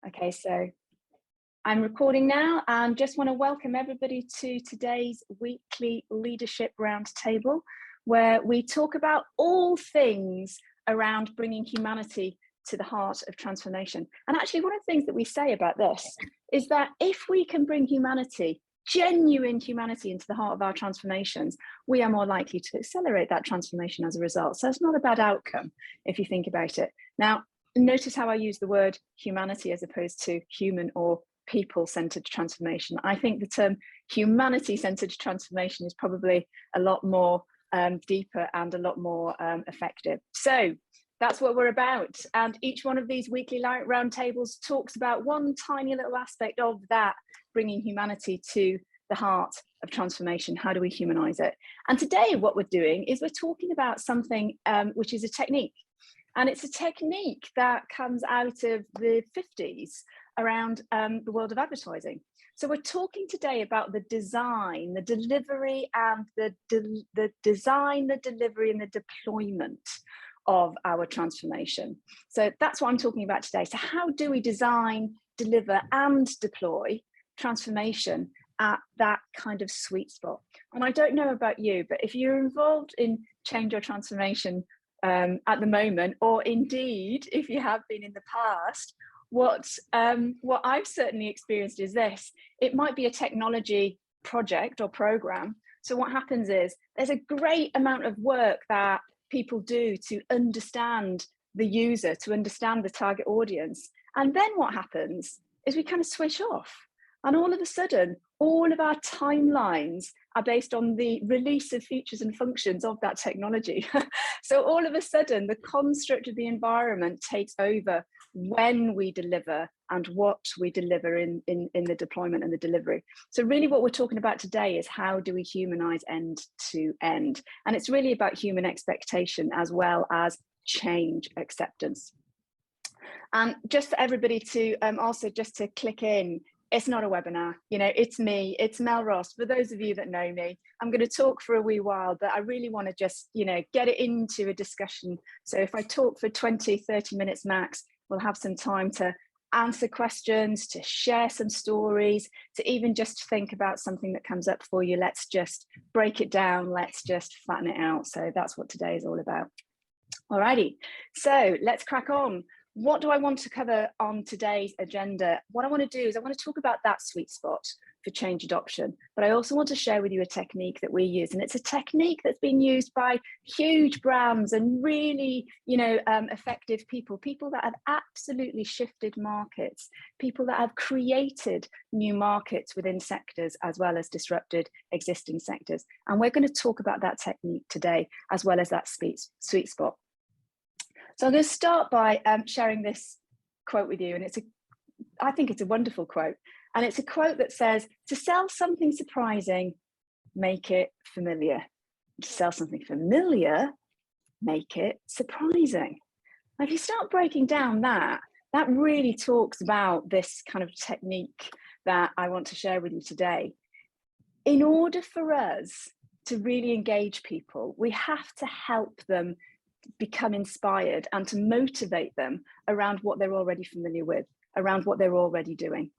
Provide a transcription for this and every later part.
Okay, so I'm recording now and just want to welcome everybody to today's weekly leadership roundtable, where we talk about all things around bringing humanity to the heart of transformation. And actually, one of the things that we say about this is that if we can bring humanity, genuine humanity, into the heart of our transformations, we are more likely to accelerate that transformation as a result. So it's not a bad outcome if you think about it. Now, notice how I use the word humanity as opposed to human or people-centered transformation. I think the term humanity-centered transformation is probably a lot more deeper and a lot more effective. So that's what we're about. And each one of these weekly roundtables talks about one tiny little aspect of that, bringing humanity to the heart of transformation. How do we humanize it? And today what we're doing is we're talking about something which is a technique. And it's a technique that comes out of the 50s around the world of advertising. So we're talking today about the design, the delivery, and the design, the delivery, and the deployment of our transformation. So that's what I'm talking about today. So how do we design, deliver, and deploy transformation at that kind of sweet spot? And I don't know about you, but if you're involved in change or transformation at the moment, or indeed if you have been in the past, what I've certainly experienced is this: it might be a technology project or program. So what happens is there's a great amount of work that people do to understand the user, to understand the target audience, and then what happens is we kind of switch off, and all of a sudden all of our timelines are based on the release of features and functions of that technology. So all of a sudden, the construct of the environment takes over when we deliver and what we deliver in the deployment and the delivery. So really what we're talking about today is how do we humanize end to end? And it's really about human expectation as well as change acceptance. And just for everybody to also just to click in, it's not a webinar, you know, it's me, it's Mel Ross. For those of you that know me, I'm going to talk for a wee while, but I really want to just, you know, get it into a discussion. So if I talk for 20, 30 minutes max, we'll have some time to answer questions, to share some stories, to even just think about something that comes up for you. Let's just break it down. Let's just flatten it out. So that's what today is all about. Alrighty, so let's crack on. What do I want to cover on today's agenda? What I want to do is I want to talk about that sweet spot for change adoption, but I also want to share with you a technique that we use, and it's a technique that's been used by huge brands and really, you know, effective people that have absolutely shifted markets, people that have created new markets within sectors as well as disrupted existing sectors. And we're going to talk about that technique today, as well as that sweet spot. So I'm going to start by sharing this quote with you, and I think it's a wonderful quote, and it's a quote that says, "To sell something surprising, make it familiar. To sell something familiar, make it surprising." Now, if you start breaking down that really talks about this kind of technique that I want to share with you today. In order for us to really engage people, we have to help them become inspired and to motivate them around what they're already familiar with, around what they're already doing.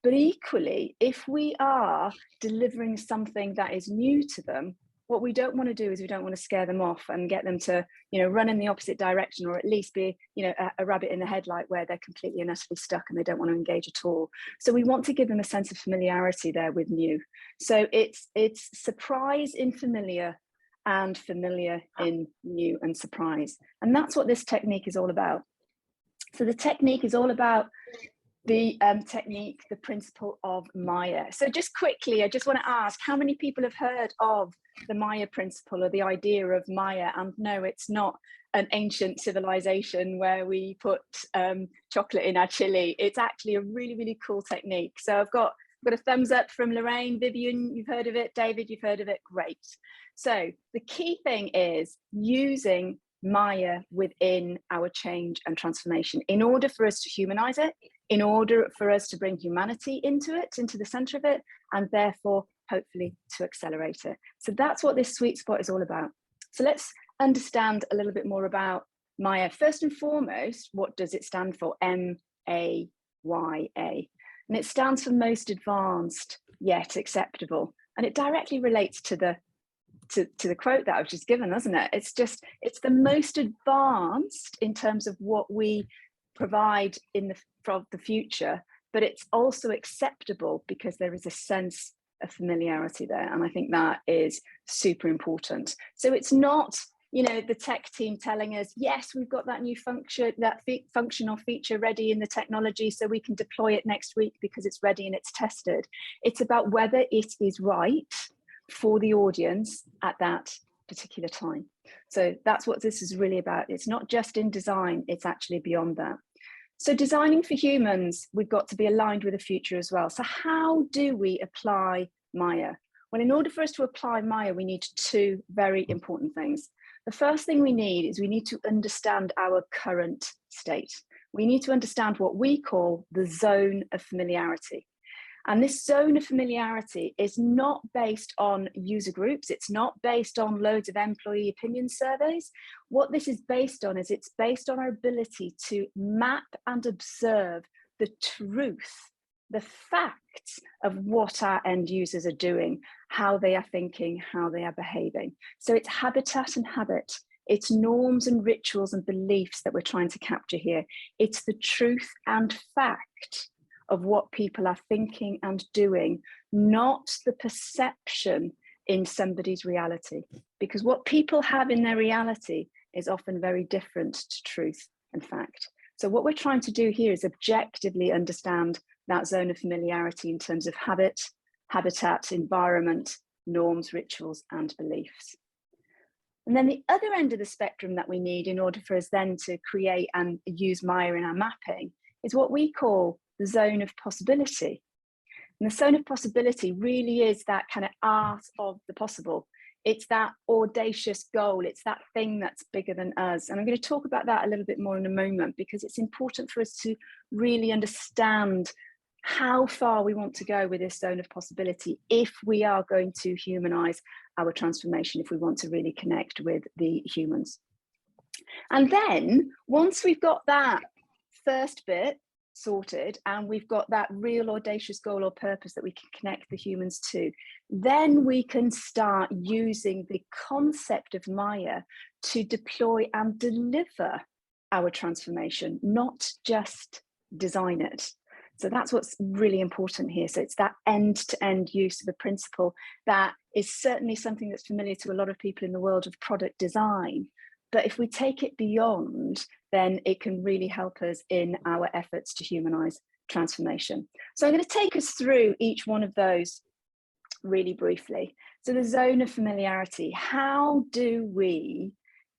But equally, if we are delivering something that is new to them, what we don't want to do is we don't want to scare them off and get them to, you know, run in the opposite direction, or at least be, you know, a rabbit in the headlight where they're completely and utterly stuck and they don't want to engage at all. So we want to give them a sense of familiarity there with new. So it's surprise in familiar and familiar in new and surprise. And that's what this technique is all about. So the technique is all about the principle of Maya. So just quickly, I just want to ask, how many people have heard of the Maya principle or the idea of Maya? And no, it's not an ancient civilization where we put chocolate in our chili. It's actually a really, really cool technique. So I've got a thumbs up from Lorraine. Vivian, you've heard of it. David, you've heard of it. Great. So the key thing is using Maya within our change and transformation in order for us to humanize it, in order for us to bring humanity into it, into the center of it, and therefore hopefully to accelerate it. So that's what this sweet spot is all about. So let's understand a little bit more about Maya. First and foremost, what does it stand for? M-A-Y. YA. And it stands for most advanced yet acceptable. And it directly relates to the quote that I've just given, doesn't it? It's the most advanced in terms of what we provide for the future, but it's also acceptable because there is a sense of familiarity there. And I think that is super important. So it's not, the tech team telling us, yes, we've got that new function, that functional feature ready in the technology, so we can deploy it next week because it's ready and it's tested. It's about whether it is right for the audience at that particular time. So that's what this is really about. It's not just in design, it's actually beyond that. So designing for humans, we've got to be aligned with the future as well. So how do we apply Maya? Well, in order for us to apply Maya, we need two very important things. The first thing we need is we need to understand our current state. We need to understand what we call the zone of familiarity. And this zone of familiarity is not based on user groups. It's not based on loads of employee opinion surveys. What this is based on is it's based on our ability to map and observe the truth, the facts of what our end users are doing, how they are thinking, how they are behaving. So it's habitat and habit. It's norms and rituals and beliefs that we're trying to capture here. It's the truth and fact of what people are thinking and doing, not the perception in somebody's reality. Because what people have in their reality is often very different to truth and fact. So what we're trying to do here is objectively understand that zone of familiarity in terms of habit, habitat, environment, norms, rituals, and beliefs. And then the other end of the spectrum that we need in order for us then to create and use Maya in our mapping is what we call the zone of possibility. And the zone of possibility really is that kind of art of the possible. It's that audacious goal. It's that thing that's bigger than us. And I'm going to talk about that a little bit more in a moment, because it's important for us to really understand how far we want to go with this zone of possibility if we are going to humanize our transformation, if we want to really connect with the humans. And then once we've got that first bit sorted and we've got that real audacious goal or purpose that we can connect the humans to, then we can start using the concept of Maya to deploy and deliver our transformation, not just design it. So that's what's really important here. So it's that end-to-end use of a principle that is certainly something that's familiar to a lot of people in the world of product design. But if we take it beyond, then it can really help us in our efforts to humanize transformation. So I'm going to take us through each one of those really briefly. So the zone of familiarity, how do we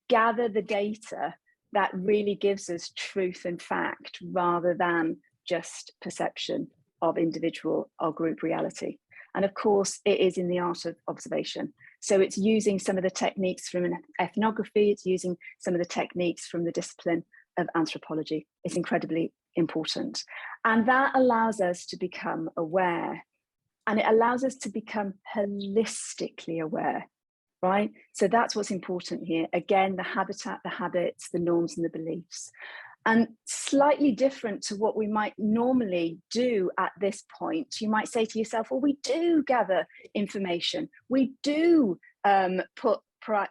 gather the data that really gives us truth and fact rather than just perception of individual or group reality? And of course, it is in the art of observation. So it's using some of the techniques from ethnography, it's using some of the techniques from the discipline of anthropology. It's incredibly important. And that allows us to become aware, and it allows us to become holistically aware, right? So that's what's important here. Again, the habitat, the habits, the norms and the beliefs. And slightly different to what we might normally do at this point, you might say to yourself, well, we do gather information. We do put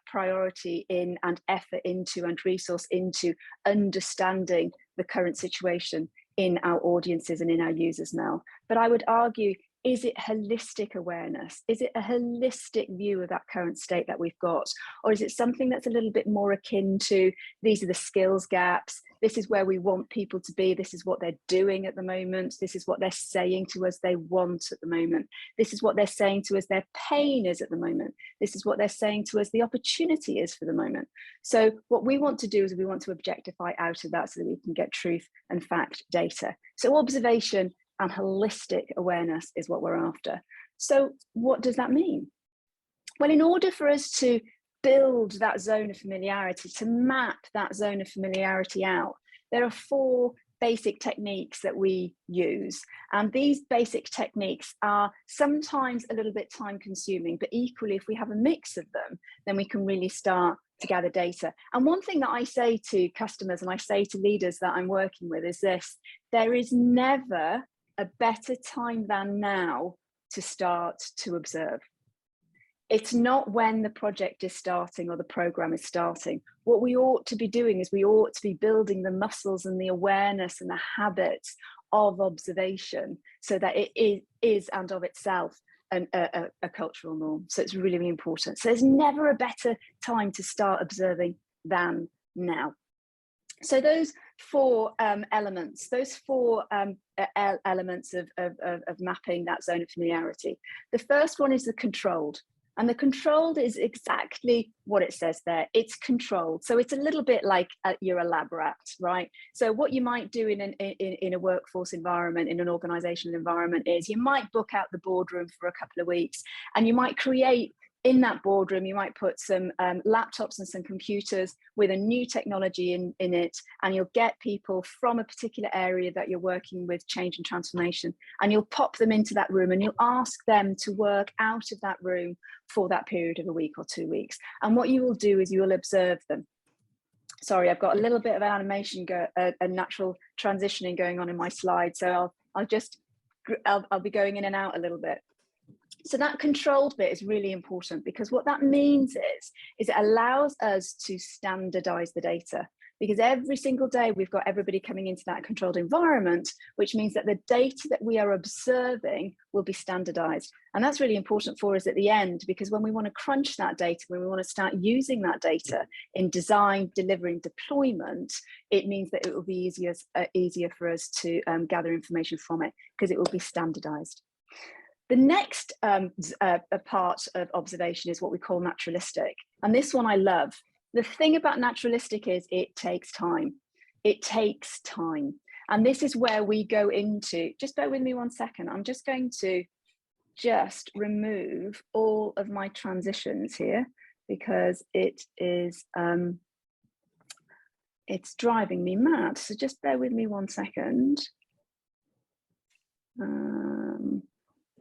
priority in and effort into and resource into understanding the current situation in our audiences and in our users now. But I would argue, is it holistic awareness? Is it a holistic view of that current state that we've got? Or is it something that's a little bit more akin to, these are the skills gaps, this is where we want people to be, this is what they're doing at the moment, this is what they're saying to us they want at the moment, this is what they're saying to us their pain is at the moment, this is what they're saying to us the opportunity is for the moment. So what we want to do is we want to objectify out of that so that we can get truth and fact data. So observation and holistic awareness is what we're after. So what does that mean? Well, in order for us to build that zone of familiarity, to map that zone of familiarity out, there are 4 basic techniques that we use. And these basic techniques are sometimes a little bit time consuming, but equally, if we have a mix of them, then we can really start to gather data. And one thing that I say to customers and I say to leaders that I'm working with is this: there is never a better time than now to start to observe. It's not when the project is starting or the program is starting. What we ought to be doing is we ought to be building the muscles and the awareness and the habits of observation, so that it is and of itself a cultural norm. So it's really, really important. So there's never a better time to start observing than now. So those four elements, elements of mapping that zone of familiarity. The first one is the controlled. And the controlled is exactly what it says there. It's controlled. So it's a little bit like you're a lab rat, right? So what you might do in a workforce environment, in an organizational environment, is you might book out the boardroom for a couple of weeks, and you might create, in that boardroom, you might put some laptops and some computers with a new technology in it, and you'll get people from a particular area that you're working with, change and transformation, and you'll pop them into that room and you'll ask them to work out of that room for that period of a week or 2 weeks. And what you will do is you will observe them. Sorry, I've got a little bit of animation, a natural transitioning going on in my slide, so I'll be going in and out a little bit. So that controlled bit is really important, because what that means is it allows us to standardize the data, because every single day we've got everybody coming into that controlled environment, which means that the data that we are observing will be standardized. And that's really important for us at the end, because when we want to crunch that data, when we want to start using that data in design, delivering, deployment, it means that it will be easier for us to gather information from it, because it will be standardized. The next part of observation is what we call naturalistic. And this one I love. The thing about naturalistic is it takes time. It takes time. And this is where we go into, just bear with me 1 second. I'm just going to remove all of my transitions here, because it is, it's driving me mad. So just bear with me 1 second.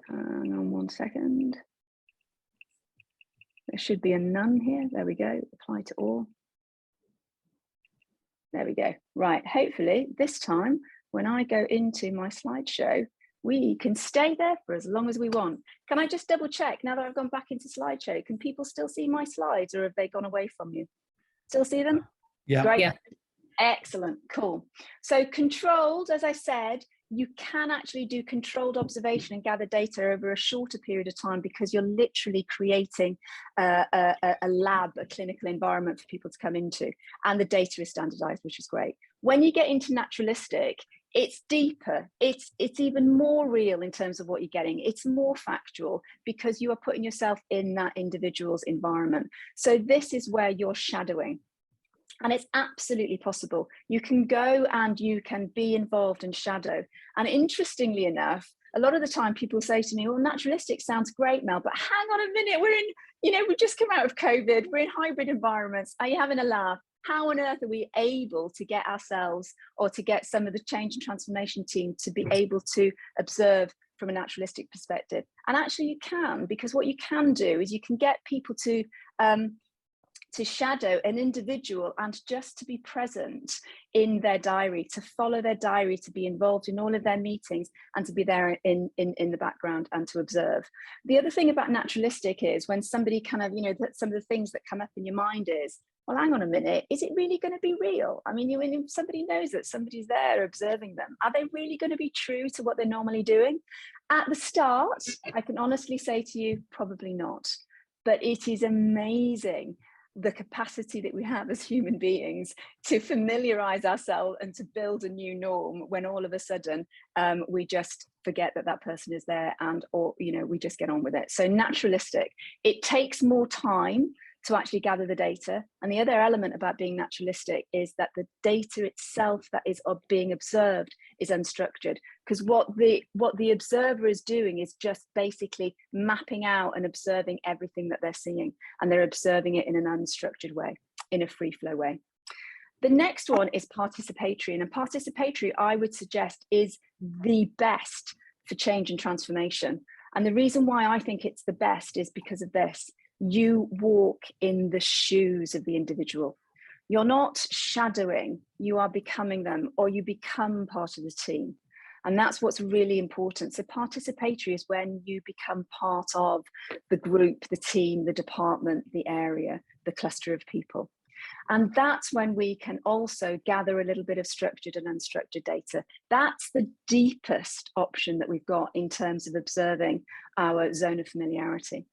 Hang on 1 second. There should be a none here. There we go. Apply to all. There we go. Right. Hopefully this time when I go into my slideshow, we can stay there for as long as we want. Can I just double check now that I've gone back into slideshow? Can people still see my slides, or have they gone away from you? Still see them? Yeah. Great. Yeah. Excellent. Cool. So controlled, as I said, you can actually do controlled observation and gather data over a shorter period of time, because you're literally creating a lab, a clinical environment for people to come into, and the data is standardized, which is great. When you get into naturalistic, it's deeper, it's even more real in terms of what you're getting. It's more factual, because you are putting yourself in that individual's environment. So this is where you're shadowing. And it's absolutely possible. You can go and you can be involved and shadow. And interestingly enough, a lot of the time people say to me, well, naturalistic sounds great, Mel, but hang on a minute, we've just come out of COVID, we're in hybrid environments. Are you having a laugh? How on earth are we able to get ourselves, or to get some of the change and transformation team to be able to observe from a naturalistic perspective? And actually you can, because what you can do is you can get people to shadow an individual and just to be present in their diary, to follow their diary, to be involved in all of their meetings, and to be there in the background and to observe. The other thing about naturalistic is when somebody kind of, some of the things that come up in your mind is, well, hang on a minute, is it really going to be real? I mean, if somebody knows that somebody's there observing them, are they really going to be true to what they're normally doing? At the start, I can honestly say to you, probably not. But it is amazing the capacity that we have as human beings to familiarize ourselves and to build a new norm, when all of a sudden we just forget that that person is there, or we just get on with it. So naturalistic, it takes more time to actually gather the data. And the other element about being naturalistic is that the data itself that is being observed is unstructured, because what the observer is doing is just basically mapping out and observing everything that they're seeing, and they're observing it in an unstructured way, in a free flow way. The next one is participatory, and participatory, I would suggest, is the best for change and transformation. And the reason why I think it's the best is because of this. You walk in the shoes of the individual. You're not shadowing, you are becoming them, or you become part of the team. And that's what's really important. So participatory is when you become part of the group, the team, the department, the area, the cluster of people. And that's when we can also gather a little bit of structured and unstructured data. That's the deepest option that we've got in terms of observing our zone of familiarity.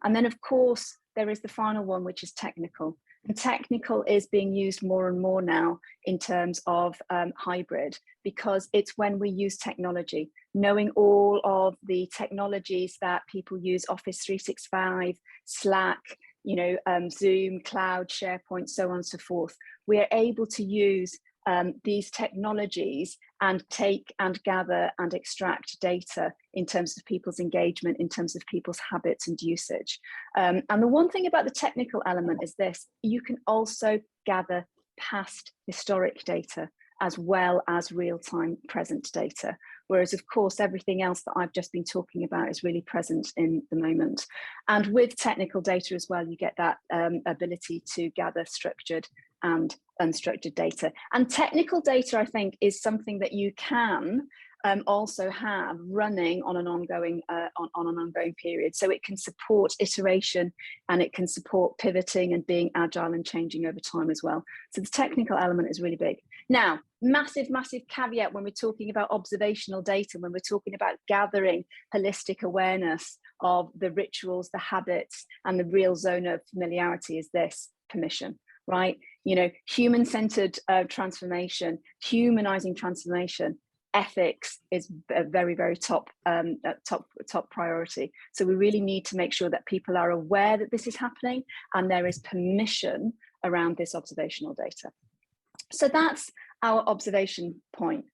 And then, of course, there is the final one, which is technical. And technical is being used more and more now in terms of hybrid, because it's when we use technology, knowing all of the technologies that people use, Office 365, Slack, Zoom, Cloud, SharePoint, so on and so forth. We are able to use these technologies and take and gather and extract data in terms of people's engagement, in terms of people's habits and usage. And the one thing about the technical element is this: you can also gather past historic data as well as real-time present data. Whereas, of course, everything else that I've just been talking about is really present in the moment. And with technical data as well, you get that ability to gather structured and unstructured data. And technical data, I think, is something that you can also have running on an ongoing period. So it can support iteration, and it can support pivoting and being agile and changing over time as well. So the technical element is really big. Now, massive caveat when we're talking about observational data, when we're talking about gathering holistic awareness of the rituals, the habits, and the real zone of familiarity is this: permission, right? Human-centered transformation, humanizing transformation. Ethics is a very, very top priority. So we really need to make sure that people are aware that this is happening and there is permission around this observational data. So that's our observation point.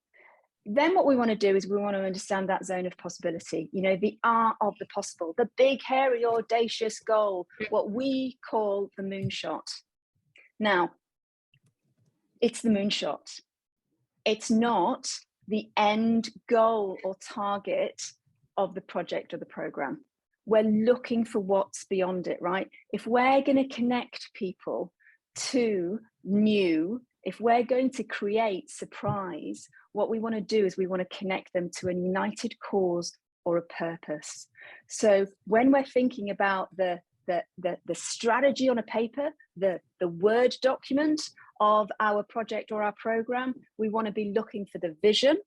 Then what we want to do is we want to understand that zone of possibility, the art of the possible, the big, hairy, audacious goal, what we call the moonshot. Now, it's the moonshot. It's not the end goal or target of the project or the program. We're looking for what's beyond it, right? If we're going to connect people to new, if we're going to create surprise, what we want to do is we want to connect them to a united cause or a purpose. So when we're thinking about the strategy on a paper, the Word document of our project or our program, we want to be looking for the vision,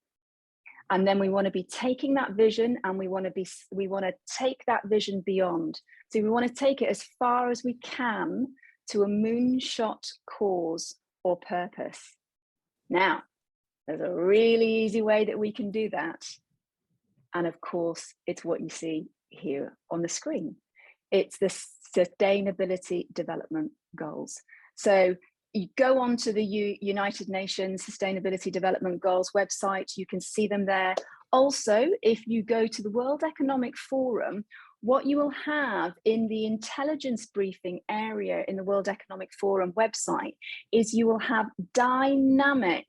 and then we want to be taking that vision and we want to take that vision beyond. So we want to take it as far as we can to a moonshot cause or purpose. Now, there's a really easy way that we can do that, and of course it's what you see here on the screen. It's the Sustainability Development Goals. So you go onto the United Nations Sustainability Development Goals website, you can see them there. Also, if you go to the World Economic Forum, what you will have in the intelligence briefing area in the World Economic Forum website is you will have dynamic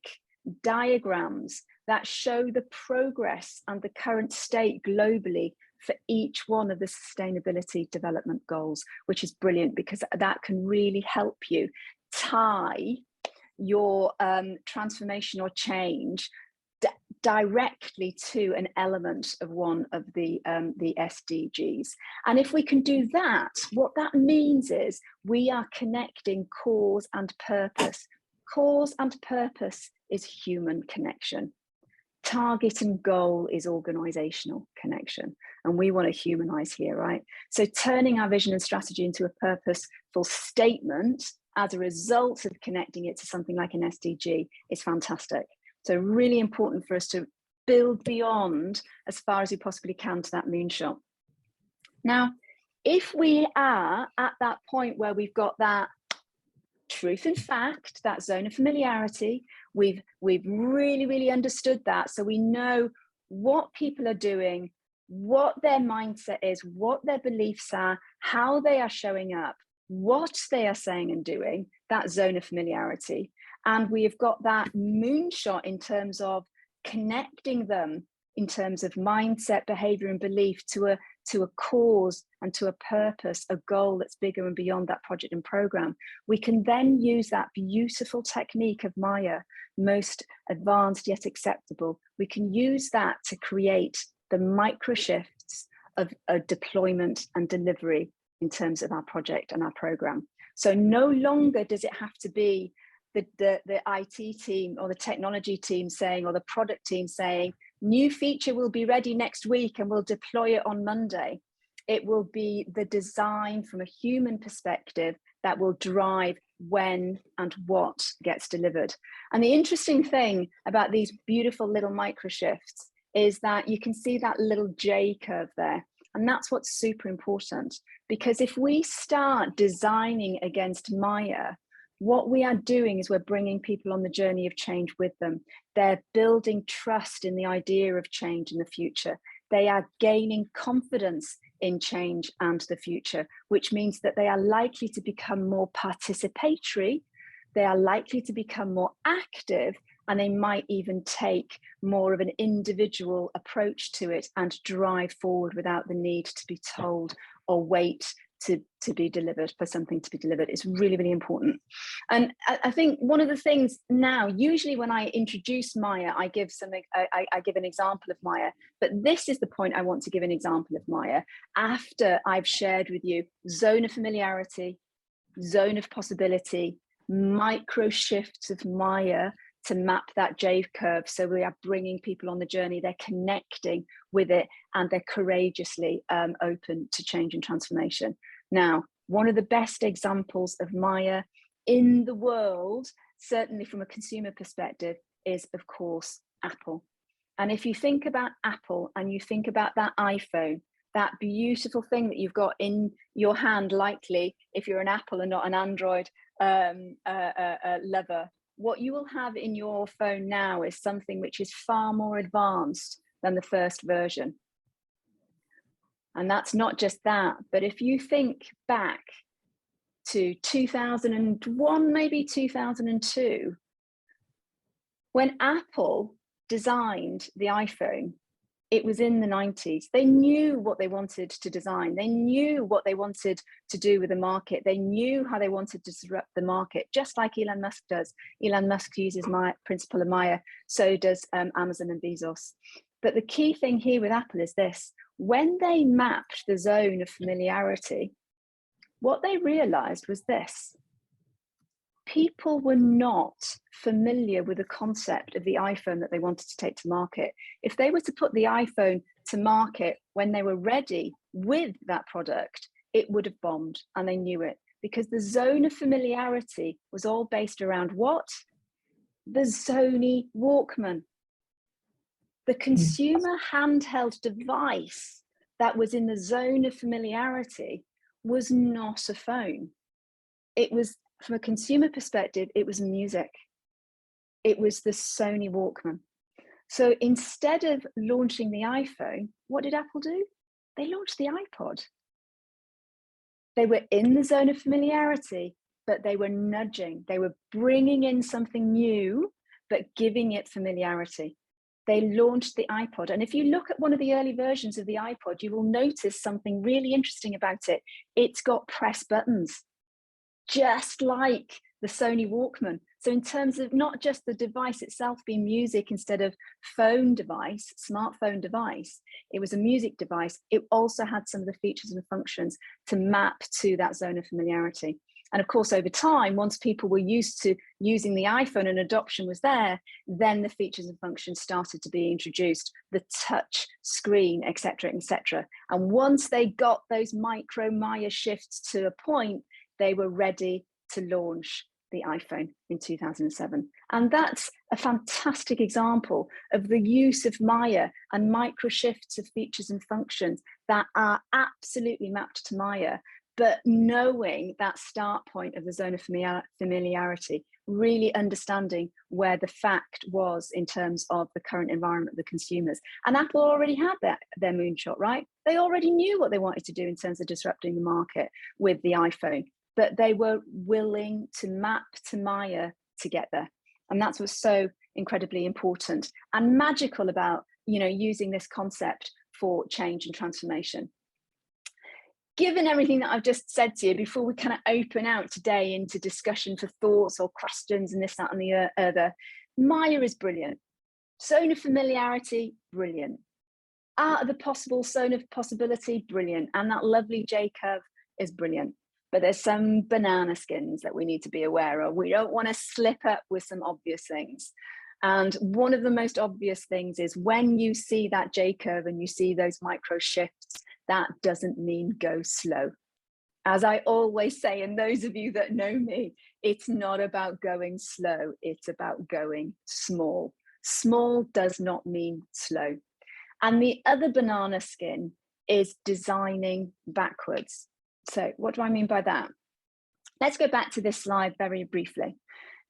diagrams that show the progress and the current state globally for each one of the Sustainability Development Goals, which is brilliant because that can really help you tie your transformation or change directly to an element of one of the SDGs. And if we can do that, what that means is we are connecting cause and purpose. Cause and purpose is human connection. Target and goal is organizational connection. And we want to humanize here, right? So turning our vision and strategy into a purposeful statement as a result of connecting it to something like an SDG is fantastic. So really important for us to build beyond as far as we possibly can to that moonshot. Now, if we are at that point where we've got that truth and fact, that zone of familiarity, we've really understood that, so we know what people are doing, what their mindset is, what their beliefs are, how they are showing up, what they are saying and doing, that zone of familiarity. And we've got that moonshot in terms of connecting them in terms of mindset, behavior, and belief to a cause and to a purpose, a goal that's bigger and beyond that project and program, we can then use that beautiful technique of Maya, most advanced yet acceptable. We can use that to create the micro shifts of deployment and delivery in terms of our project and our program. So no longer does it have to be the IT team or the technology team saying, or the product team saying, new feature will be ready next week and we'll deploy it on Monday. It will be the design from a human perspective that will drive when and what gets delivered. And the interesting thing about these beautiful little micro shifts is that you can see that little J curve there. And that's what's super important, because if we start designing against Maya, what we are doing is we're bringing people on the journey of change with them. They're building trust in the idea of change in the future. They are gaining confidence in change and the future, which means that they are likely to become more participatory, they are likely to become more active, and they might even take more of an individual approach to it and drive forward without the need to be told or wait to be delivered, for something to be delivered. Is really, really important. And I think one of the things now, usually when I introduce Maya, I give an example of Maya, but this is the point I want to give an example of Maya after I've shared with you zone of familiarity, zone of possibility, micro shifts of Maya to map that J curve. So we are bringing people on the journey, they're connecting with it, and they're courageously open to change and transformation. Now, one of the best examples of Maya in the world, certainly from a consumer perspective, is of course Apple. And if you think about Apple and you think about that iPhone, that beautiful thing that you've got in your hand, likely if you're an Apple and not an Android lover, what you will have in your phone now is something which is far more advanced than the first version. And that's not just that, but if you think back to 2001, maybe 2002, when Apple designed the iPhone, it was in the 90s. They knew what they wanted to design. They knew what they wanted to do with the market. They knew how they wanted to disrupt the market, just like Elon Musk does. Elon Musk uses my principle of Maya, so does Amazon and Bezos. But the key thing here with Apple is this: when they mapped the zone of familiarity, what they realized was this: people were not familiar with the concept of the iPhone that they wanted to take to market. If they were to put the iPhone to market when they were ready with that product, it would have bombed, and they knew it, because the zone of familiarity was all based around what? The Sony Walkman. The consumer handheld device that was in the zone of familiarity was not a phone. It was, from a consumer perspective, it was music. It was the Sony Walkman. So instead of launching the iPhone, what did Apple do? They launched the iPod. They were in the zone of familiarity, but they were nudging. They were bringing in something new, but giving it familiarity. They launched the iPod. And if you look at one of the early versions of the iPod, you will notice something really interesting about it. It's got press buttons, just like the Sony Walkman. So in terms of not just the device itself being music instead of phone device, smartphone device, it was a music device. It also had some of the features and functions to map to that zone of familiarity. And of course, over time, once people were used to using the iPhone and adoption was there, then the features and functions started to be introduced, the touch screen, et cetera, et cetera. And once they got those micro Maya shifts to a point, they were ready to launch the iPhone in 2007. And that's a fantastic example of the use of Maya and micro shifts of features and functions that are absolutely mapped to Maya, but knowing that start point of the zone of familiarity, really understanding where the fact was in terms of the current environment of the consumers. And Apple already had their moonshot, right? They already knew what they wanted to do in terms of disrupting the market with the iPhone, but they were willing to map to Maya to get there. And that's what's so incredibly important and magical about using this concept for change and transformation. Given everything that I've just said to you, before we kind of open out today into discussion for thoughts or questions and this, that, and the other, Maya is brilliant. Zone of familiarity, brilliant. Out of the possible, zone of possibility, brilliant. And that lovely J curve is brilliant. But there's some banana skins that we need to be aware of. We don't want to slip up with some obvious things. And one of the most obvious things is when you see that J curve and you see those micro shifts, that doesn't mean go slow. As I always say, and those of you that know me, it's not about going slow, it's about going small. Small does not mean slow. And the other banana skin is designing backwards. So what do I mean by that? Let's go back to this slide very briefly.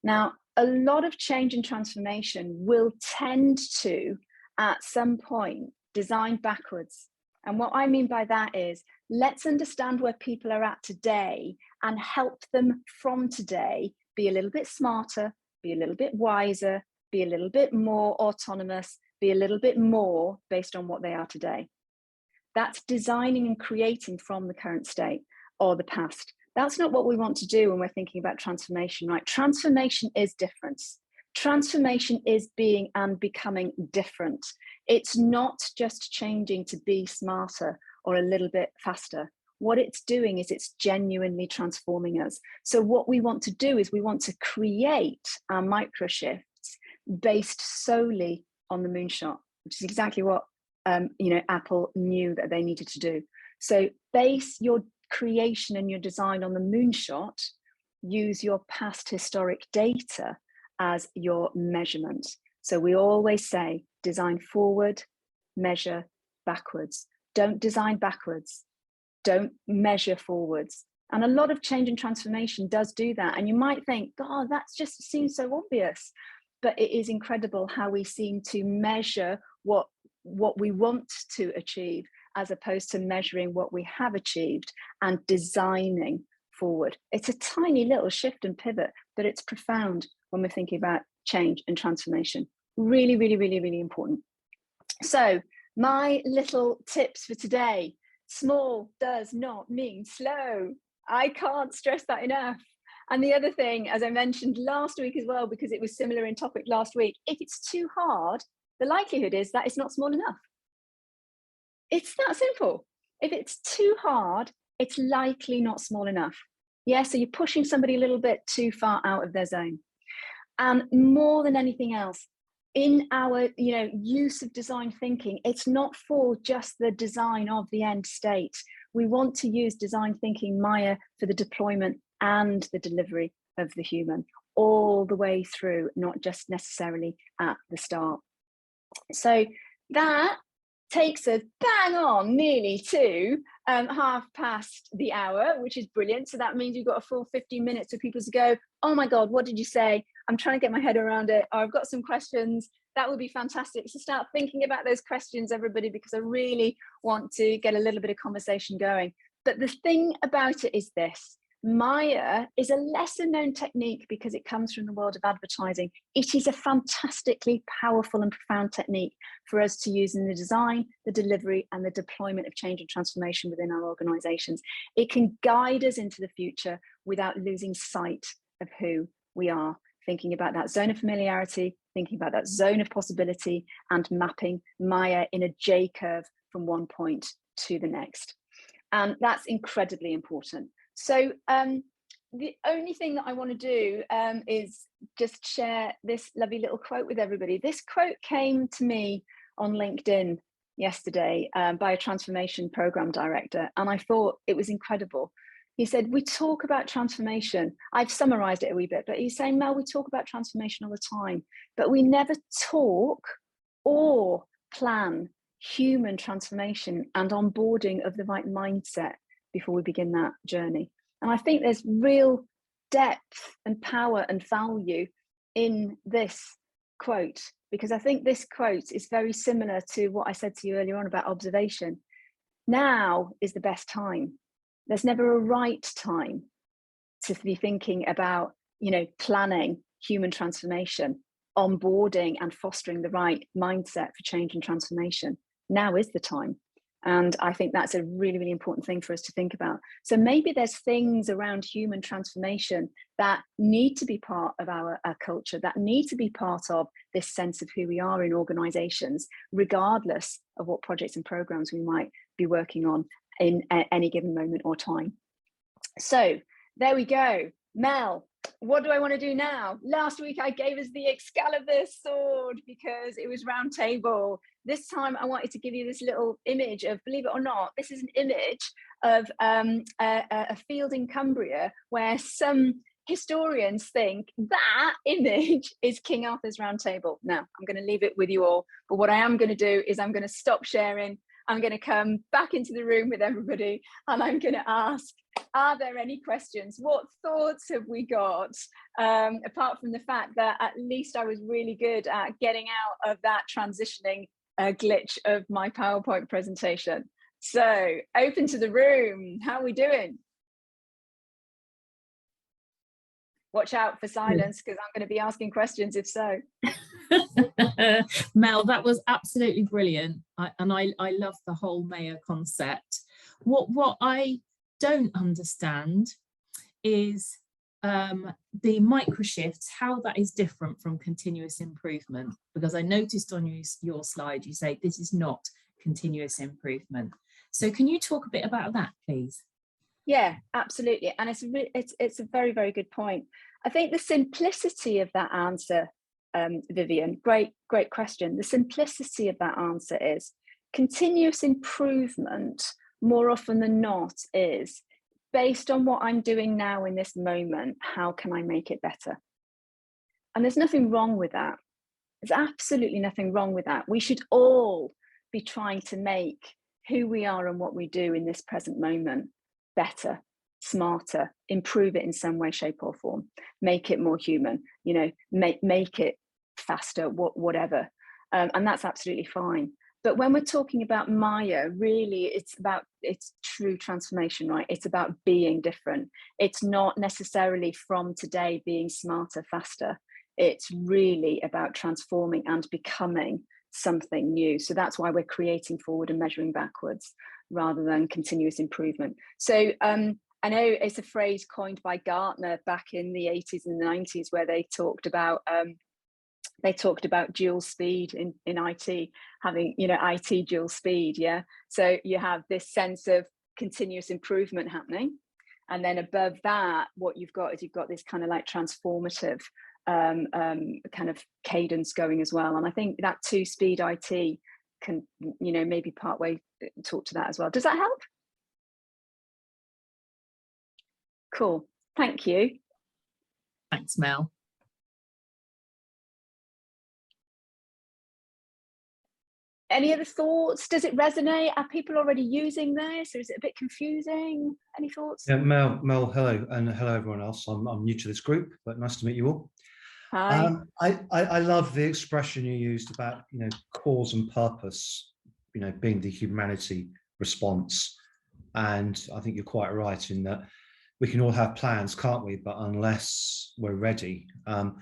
Now, a lot of change and transformation will tend to, at some point, design backwards. And what I mean by that is, let's understand where people are at today and help them from today be a little bit smarter, be a little bit wiser, be a little bit more autonomous, be a little bit more based on what they are today. That's designing and creating from the current state or the past. That's not what we want to do when we're thinking about transformation, right? Transformation is difference. Transformation is being and becoming different. It's not just changing to be smarter or a little bit faster. What it's doing is it's genuinely transforming us. So what we want to do is we want to create our micro shifts based solely on the moonshot, which is exactly what Apple knew that they needed to do. So base your creation and your design on the moonshot, use your past historic data as your measurement. So we always say, design forward, measure backwards. Don't design backwards. Don't measure forwards. And a lot of change and transformation does do that. And you might think, God, that just seems so obvious. But it is incredible how we seem to measure what we want to achieve, as opposed to measuring what we have achieved and designing forward. It's a tiny little shift and pivot, but it's profound when we're thinking about change and transformation. Really, really, really, really important. So my little tips for today: small does not mean slow. I can't stress that enough. And the other thing, as I mentioned last week as well, because it was similar in topic last week, if it's too hard, the likelihood is that it's not small enough. It's that simple. If it's too hard, it's likely not small enough. Yeah, so you're pushing somebody a little bit too far out of their zone. And more than anything else, in our use of design thinking, it's not for just the design of the end state. We want to use design thinking, Maya, for the deployment and the delivery of the human all the way through, not just necessarily at the start. So that takes us bang on nearly to 1:30, which is brilliant. So that means you've got a full 15 minutes for people to go, oh my God, what did you say? I'm trying to get my head around it. Or I've got some questions. That would be fantastic. So start thinking about those questions, everybody, because I really want to get a little bit of conversation going. But the thing about it is this: Maya is a lesser known technique because it comes from the world of advertising. It is a fantastically powerful and profound technique for us to use in the design, the delivery, and the deployment of change and transformation within our organizations. It can guide us into the future without losing sight of who we are, thinking about that zone of familiarity, thinking about that zone of possibility, and mapping Maya in a J curve from one point to the next. And that's incredibly important. So the only thing that I want to do is just share this lovely little quote with everybody. This quote came to me on LinkedIn yesterday by a transformation program director, and I thought it was incredible. He said, we talk about transformation. I've summarized it a wee bit, but he's saying, Mel, we talk about transformation all the time, but we never talk or plan human transformation and onboarding of the right mindset before we begin that journey. And I think there's real depth and power and value in this quote, because I think this quote is very similar to what I said to you earlier on about observation. Now is the best time. There's never a right time to be thinking about, planning human transformation onboarding and fostering the right mindset for change and transformation. Now is the time. And I think that's a really, really important thing for us to think about. So maybe there's things around human transformation that need to be part of our culture, that need to be part of this sense of who we are in organizations, regardless of what projects and programs we might be working on in any given moment or time. So there we go. Mel, what do I want to do now? Last week I gave us the Excalibur sword because it was Roundtable. This time I wanted to give you this little image of, believe it or not, this is an image of a field in Cumbria where some historians think that image is King Arthur's Round Table. Now, I'm going to leave it with you all, but what I am going to do is I'm going to stop sharing. I'm going to come back into the room with everybody and I'm going to ask, are there any questions? What thoughts have we got? Apart from the fact that at least I was really good at getting out of that transitioning glitch of my PowerPoint presentation. So open to the room. How are we doing? Watch out for silence because I'm going to be asking questions if so. Mel, that was absolutely brilliant. I love the whole mayor concept. What I don't understand is the micro shifts, how that is different from continuous improvement, because I noticed on your slide you say this is not continuous improvement. So can you talk a bit about that, please? Yeah, absolutely. And it's a very, very good point. I think the simplicity of that answer, Vivian, great question. The simplicity of that answer is continuous improvement more often than not is based on what I'm doing now in this moment, how can I make it better? And there's nothing wrong with that. There's absolutely nothing wrong with that. We should all be trying to make who we are and what we do in this present moment better, smarter, improve it in some way, shape or form, make it more human, you know, make it faster, whatever. And that's absolutely fine. But when we're talking about Maya, really it's true transformation, right? It's about being different. It's not necessarily from today being smarter, faster. It's really about transforming and becoming something new. So that's why we're creating forward and measuring backwards rather than continuous improvement. So I know it's a phrase coined by Gartner back in the 80s and 90s where they talked about dual speed in IT, having, you know, IT dual speed, yeah? So you have this sense of continuous improvement happening. And then above that, what you've got is this kind of like transformative kind of cadence going as well. And I think that two-speed IT can, you know, maybe partway talk to that as well. Does that help? Cool, thank you. Thanks, Mel. Any other thoughts? Does it resonate? Are people already using this, or is it a bit confusing? Any thoughts? Yeah, Mel, hello, and hello everyone else. I'm new to this group, but nice to meet you all. Hi. I love the expression you used about, you know, cause and purpose, you know, being the humanity response. And I think you're quite right in that we can all have plans, can't we? But unless we're ready. And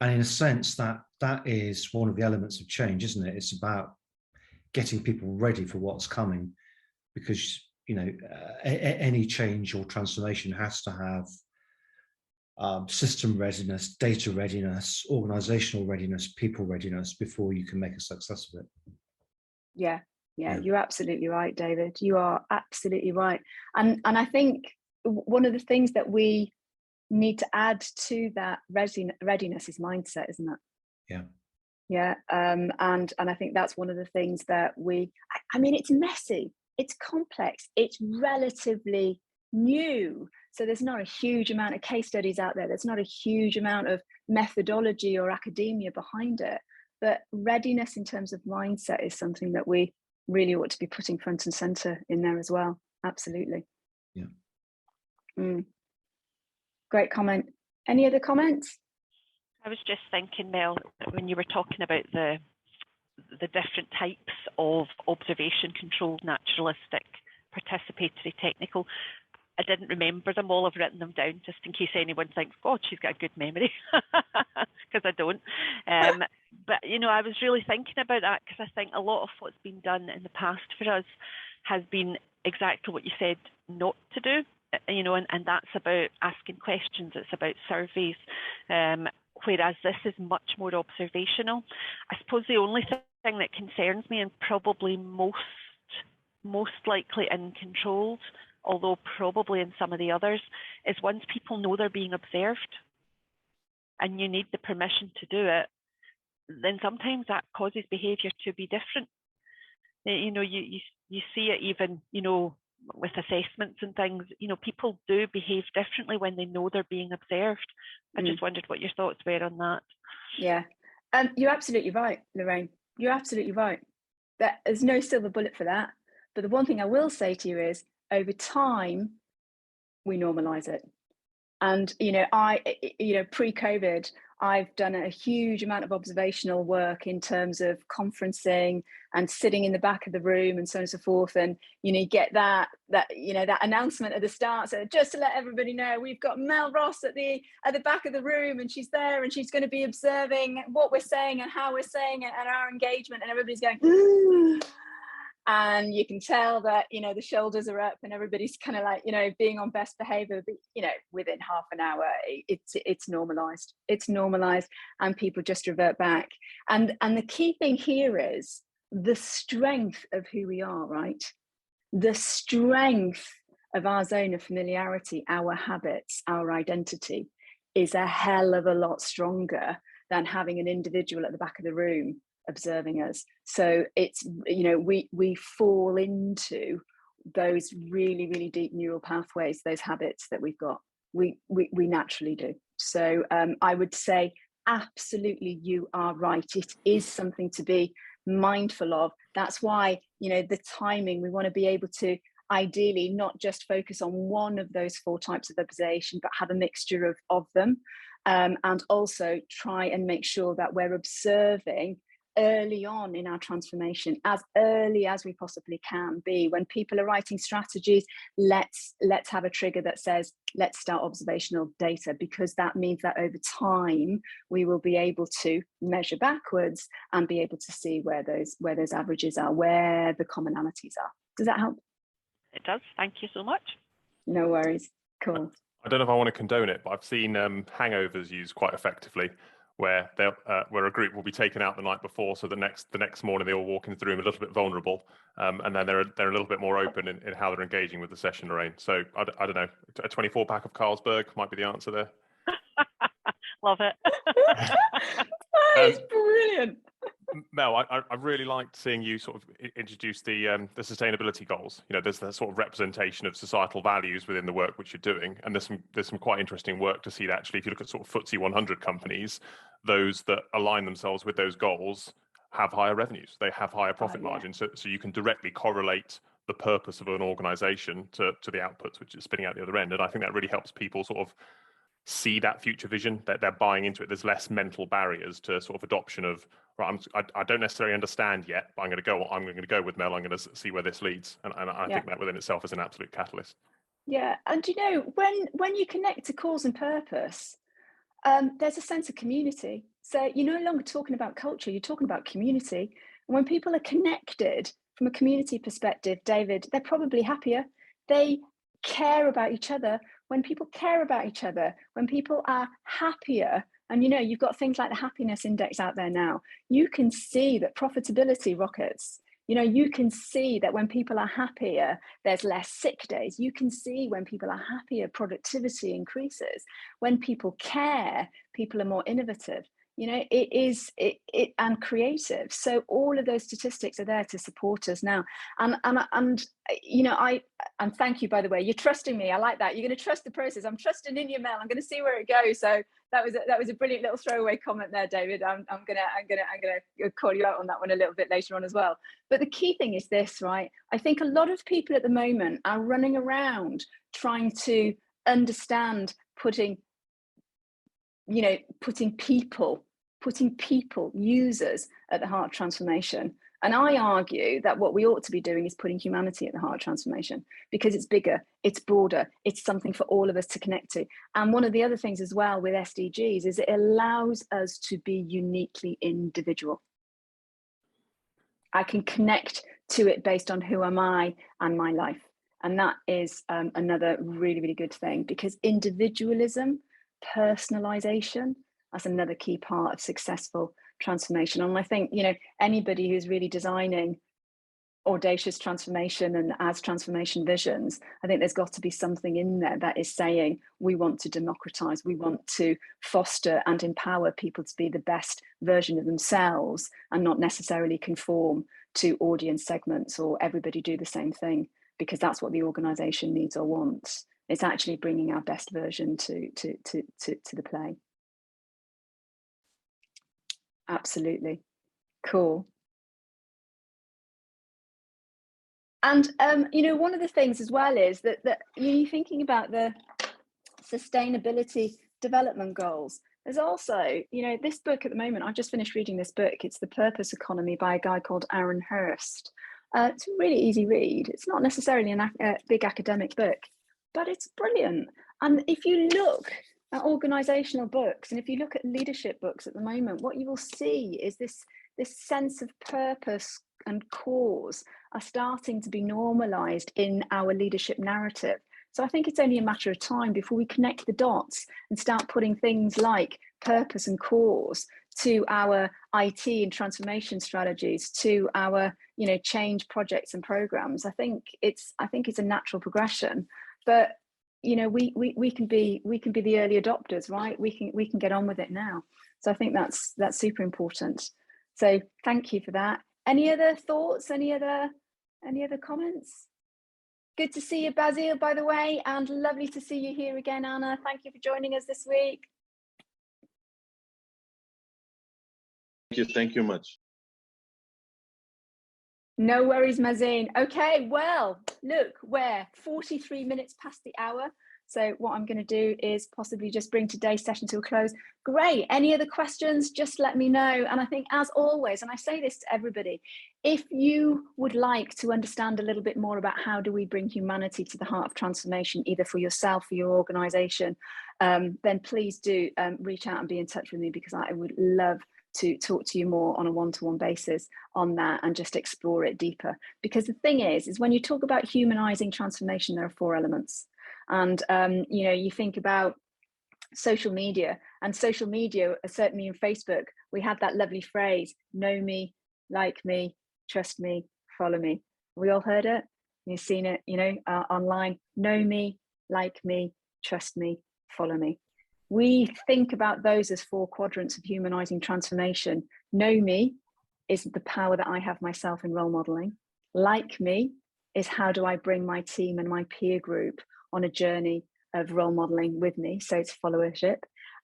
in a sense, that is one of the elements of change, isn't it? It's about getting people ready for what's coming, because, you know, any change or transformation has to have system readiness, data readiness, organizational readiness, people readiness before you can make a success of it. Yeah, you're absolutely right, David. You are absolutely right. And I think one of the things that we need to add to that readiness is mindset, isn't it? Yeah. Yeah, and I think that's one of the things that I mean, it's messy, it's complex, it's relatively new. So there's not a huge amount of case studies out there. There's not a huge amount of methodology or academia behind it. But readiness in terms of mindset is something that we really ought to be putting front and center in there as well. Absolutely. Yeah. Great comment. Any other comments? I was just thinking, Mel, when you were talking about the different types of observation controlled, naturalistic, participatory, technical, I didn't remember them all. I've written them down just in case anyone thinks, God, she's got a good memory. because I don't. But, you know, I was really thinking about that because I think a lot of what's been done in the past for us has been exactly what you said not to do, you know, and that's about asking questions, it's about surveys, whereas this is much more observational. I suppose the only thing that concerns me, and probably most likely in controlled, although probably in some of the others, is once people know they're being observed and you need the permission to do it, then sometimes that causes behaviour to be different. You know, you see it even, you know, with assessments and things, you know, people do behave differently when they know they're being observed. I just wondered what your thoughts were on that. Yeah, you're absolutely right, Lorraine. You're absolutely right. There's no silver bullet for that. But the one thing I will say to you is, over time, we normalise it. And, you know, pre-COVID, I've done a huge amount of observational work in terms of conferencing and sitting in the back of the room and so on and so forth. And, you know, you get that announcement at the start. So just to let everybody know, we've got Mel Ross at the back of the room, and she's there and she's going to be observing what we're saying and how we're saying it and our engagement, and everybody's going, and you can tell that, you know, the shoulders are up and everybody's kind of like, you know, being on best behavior. But, you know, within half an hour, it's normalized. It's normalized, and people just revert back. And the key thing here is the strength of who we are, right? The strength of our zone of familiarity, our habits, our identity is a hell of a lot stronger than having an individual at the back of the room observing us. So it's, you know, we fall into those really, really deep neural pathways, those habits that we've got. We naturally do. So I would say absolutely, you are right. It is something to be mindful of. That's why, you know, the timing, we want to be able to ideally not just focus on one of those 4 types of observation, but have a mixture of them, and also try and make sure that we're observing early on in our transformation, as early as we possibly can be. When people are writing strategies, let's have a trigger that says, let's start observational data, because that means that over time we will be able to measure backwards and be able to see where those averages are, where the commonalities are. Does that help? It does. Thank you so much. No worries. Cool. I don't know if I want to condone it, but I've seen hangovers used quite effectively, where where a group will be taken out the night before, so the next morning they all walk into the room a little bit vulnerable, and then they're a little bit more open in how they're engaging with the session, Lorraine. So I don't know, a 24 pack of Carlsberg might be the answer there. Love it. It's brilliant. Mel, I really liked seeing you sort of introduce the sustainability goals. You know, there's that sort of representation of societal values within the work which you're doing, and there's some quite interesting work to see that actually, if you look at sort of FTSE 100 companies, those that align themselves with those goals have higher revenues, they have higher profit margins, so you can directly correlate the purpose of an organization to the outputs which is spinning out the other end. And I think that really helps people sort of see that future vision, that they're buying into it. There's less mental barriers to sort of adoption of, right, I don't necessarily understand yet, but I'm going to go with Mel, I'm going to see where this leads. And I think that within itself is an absolute catalyst. Yeah, and you know, when you connect to cause and purpose, there's a sense of community. So you're no longer talking about culture, you're talking about community. And when people are connected from a community perspective, David, they're probably happier. They care about each other. When people care about each other, when people are happier, and you know, you've got things like the happiness index out there now, you can see that profitability rockets. You know, you can see that when people are happier, there's less sick days. You can see when people are happier, productivity increases. When people care, people are more innovative. You know, it and creative. So all of those statistics are there to support us now. And you know, and thank you, by the way, you're trusting me. I like that. You're going to trust the process. I'm trusting in you, Mel. I'm going to see where it goes. So that was a brilliant little throwaway comment there, David. I'm gonna call you out on that one a little bit later on as well. But the key thing is this, right? I think a lot of people at the moment are running around trying to understand putting people, users at the heart of transformation. And I argue that what we ought to be doing is putting humanity at the heart of transformation, because it's bigger, it's broader, it's something for all of us to connect to. And one of the other things as well with SDGs is it allows us to be uniquely individual. I can connect to it based on who am I and my life. And that is another really, really good thing, because individualism, personalization, that's another key part of successful transformation. And I think, you know, anybody who's really designing audacious transformation and as transformation visions, I think there's got to be something in there that is saying we want to democratize, we want to foster and empower people to be the best version of themselves and not necessarily conform to audience segments or everybody do the same thing, because that's what the organization needs or wants. It's actually bringing our best version to the play. Absolutely. Cool. And you know, one of the things as well is that you're thinking about the sustainability development goals. There's also, you know, this book at the moment, I've just finished reading this book. It's The Purpose Economy by a guy called Aaron Hurst. It's a really easy read. It's not necessarily a big academic book, but it's brilliant. And if you look at organizational books and if you look at leadership books at the moment, what you will see is this sense of purpose and cause are starting to be normalized in our leadership narrative. So I think it's only a matter of time before we connect the dots and start putting things like purpose and cause to our IT and transformation strategies, to our, you know, change projects and programs. I think it's a natural progression, but you know, we can be the early adopters, right? We can get on with it now. So I think that's super important. So thank you for that. Any other thoughts? Any other comments? Good to see you, Basil, by the way, and lovely to see you here again, Anna. Thank you for joining us this week. Thank you much. No worries, Mazin. Okay, well, look, we're 43 minutes past the hour. So what I'm going to do is possibly just bring today's session to a close. Great. Any other questions? Just let me know. And I think, as always, and I say this to everybody, if you would like to understand a little bit more about how do we bring humanity to the heart of transformation, either for yourself or your organization, then please do reach out and be in touch with me, because I would love to talk to you more on a one-to-one basis on that and just explore it deeper. Because the thing is when you talk about humanizing transformation, there are 4 elements. And you know, you think about social media, and social media, certainly in Facebook, we had that lovely phrase, know me, like me, trust me, follow me. We all heard it. You've seen it, you know, online. Know me, like me, trust me, follow me. We think about those as 4 quadrants of humanizing transformation. Know me is the power that I have myself in role modeling. Like me is how do I bring my team and my peer group on a journey of role modeling with me, so it's followership.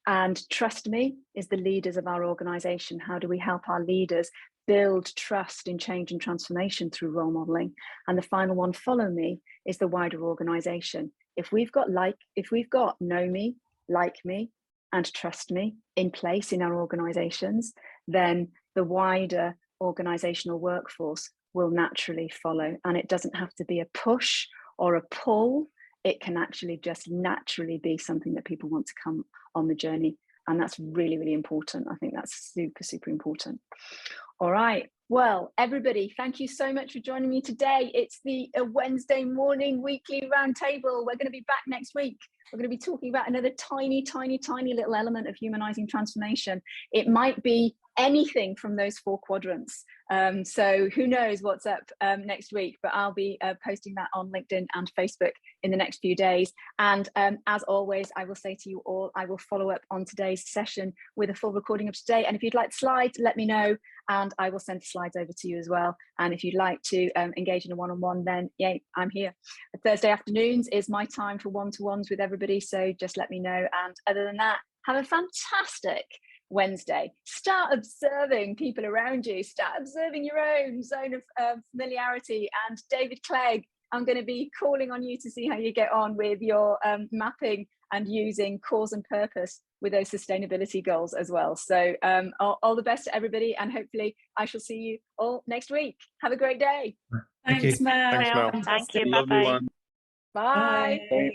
And trust me is the leaders of our organization. How do we help our leaders build trust in change and transformation through role modeling? And the final one, follow me, is the wider organization. If we've got know me, like me, and trust me in place in our organizations, then the wider organizational workforce will naturally follow. And it doesn't have to be a push or a pull. It can actually just naturally be something that people want to come on the journey. And that's really, really important. I think that's super, super important. All right. Well, everybody, thank you so much for joining me today. It's the Wednesday morning weekly roundtable. We're going to be back next week. We're going to be talking about another tiny, tiny, tiny little element of humanizing transformation. It might be anything from those 4 quadrants. So who knows what's up next week, but I'll be posting that on LinkedIn and Facebook in the next few days. And as always, I will say to you all, I will follow up on today's session with a full recording of today. And if you'd like slides, let me know, and I will send the slides over to you as well. And if you'd like to engage in a one-on-one, then yay, I'm here. Thursday afternoons is my time for one-to-ones with everybody. So just let me know. And other than that, have a fantastic Wednesday. Start observing people around you. Start observing your own zone of familiarity. And David Clegg, I'm going to be calling on you to see how you get on with your mapping and using cause and purpose with those sustainability goals as well. So all the best to everybody, and hopefully I shall see you all next week. Have a great day. Thank you. Thanks, Mel. Thanks, Mel. Thank you. Fantastic. Bye-bye. Bye. Bye.